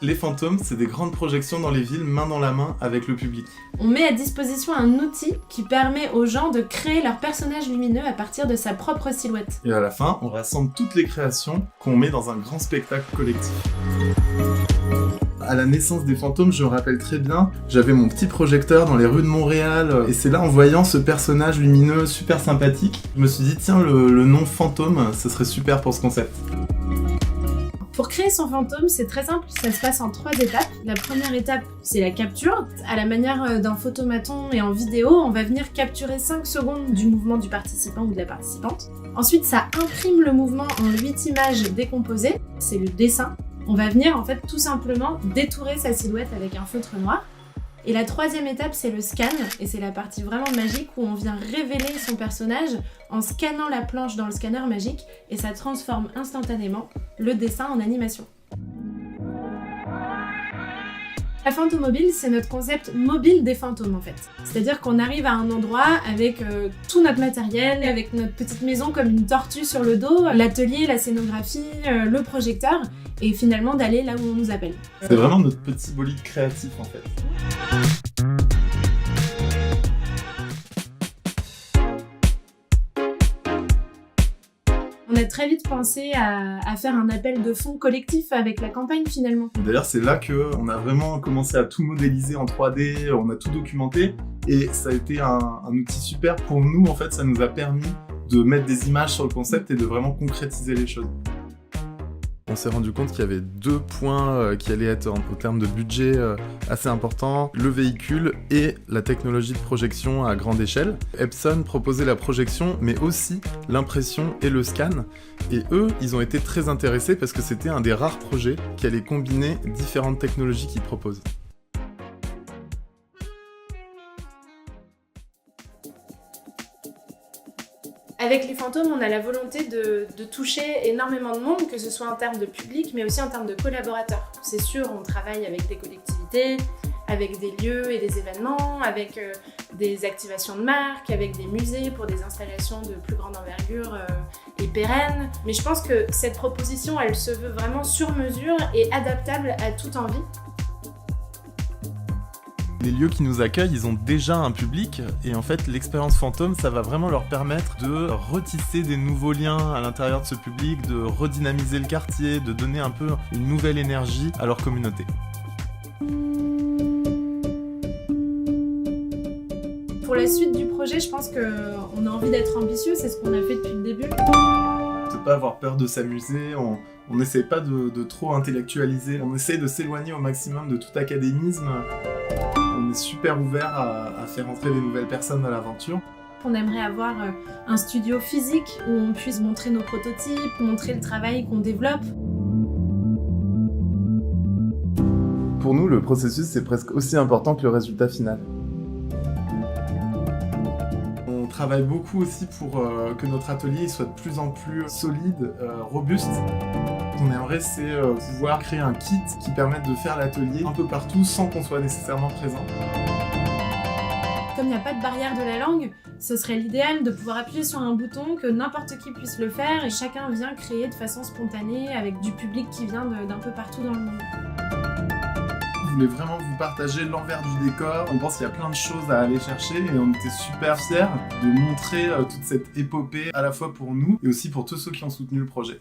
Les fantômes, c'est des grandes projections dans les villes, main dans la main avec le public. On met à disposition un outil qui permet aux gens de créer leur personnage lumineux à partir de sa propre silhouette. Et à la fin, on rassemble toutes les créations qu'on met dans un grand spectacle collectif. À la naissance des fantômes, je me rappelle très bien, j'avais mon petit projecteur dans les rues de Montréal, et c'est là, en voyant ce personnage lumineux super sympathique, je me suis dit, tiens, le nom fantôme, ce serait super pour ce concept. Pour créer son fantôme, c'est très simple, ça se passe en 3 étapes. La première étape, c'est la capture. À la manière d'un photomaton et en vidéo, on va venir capturer 5 secondes du mouvement du participant ou de la participante. Ensuite, ça imprime le mouvement en 8 images décomposées, c'est le dessin. On va venir en fait tout simplement détourer sa silhouette avec un feutre noir. Et la 3e étape, c'est le scan, et c'est la partie vraiment magique où on vient révéler son personnage en scannant la planche dans le scanner magique, et ça transforme instantanément le dessin en animation. La Fantomobile, c'est notre concept mobile des fantômes en fait. C'est-à-dire qu'on arrive à un endroit avec tout notre matériel, avec notre petite maison comme une tortue sur le dos, l'atelier, la scénographie, le projecteur, et finalement d'aller là où on nous appelle. C'est vraiment notre petit bolide créatif en fait. On a très vite pensé à faire un appel de fonds collectif avec la campagne finalement. D'ailleurs, c'est là qu'on a vraiment commencé à tout modéliser en 3D, on a tout documenté, et ça a été un outil super pour nous. En fait, ça nous a permis de mettre des images sur le concept et de vraiment concrétiser les choses. On s'est rendu compte qu'il y avait 2 points qui allaient être, au terme de budget, assez importants. Le véhicule et la technologie de projection à grande échelle. Epson proposait la projection, mais aussi l'impression et le scan. Et eux, ils ont été très intéressés parce que c'était un des rares projets qui allait combiner différentes technologies qu'ils proposent. Avec les fantômes, on a la volonté de toucher énormément de monde, que ce soit en termes de public, mais aussi en termes de collaborateurs. C'est sûr, on travaille avec des collectivités, avec des lieux et des événements, avec des activations de marques, avec des musées pour des installations de plus grande envergure et pérennes. Mais je pense que cette proposition, elle se veut vraiment sur mesure et adaptable à toute envie. Les lieux qui nous accueillent, ils ont déjà un public, et en fait l'expérience fantôme, ça va vraiment leur permettre de retisser des nouveaux liens à l'intérieur de ce public, de redynamiser le quartier, de donner un peu une nouvelle énergie à leur communauté. Pour la suite du projet, je pense qu'on a envie d'être ambitieux, c'est ce qu'on a fait depuis le début. De pas avoir peur de s'amuser, on n'essaie pas de trop intellectualiser, on essaie de s'éloigner au maximum de tout académisme. On est super ouvert à faire entrer des nouvelles personnes dans l'aventure. On aimerait avoir un studio physique où on puisse montrer nos prototypes, montrer le travail qu'on développe. Pour nous, le processus, c'est presque aussi important que le résultat final. On travaille beaucoup aussi pour que notre atelier soit de plus en plus solide, robuste. Ce qu'on aimerait, c'est pouvoir créer un kit qui permette de faire l'atelier un peu partout sans qu'on soit nécessairement présent. Comme il n'y a pas de barrière de la langue, ce serait l'idéal de pouvoir appuyer sur un bouton, que n'importe qui puisse le faire et chacun vient créer de façon spontanée avec du public qui vient d'un peu partout dans le monde. On voulait vraiment vous partager l'envers du décor. On pense qu'il y a plein de choses à aller chercher et on était super fiers de montrer toute cette épopée à la fois pour nous et aussi pour tous ceux qui ont soutenu le projet.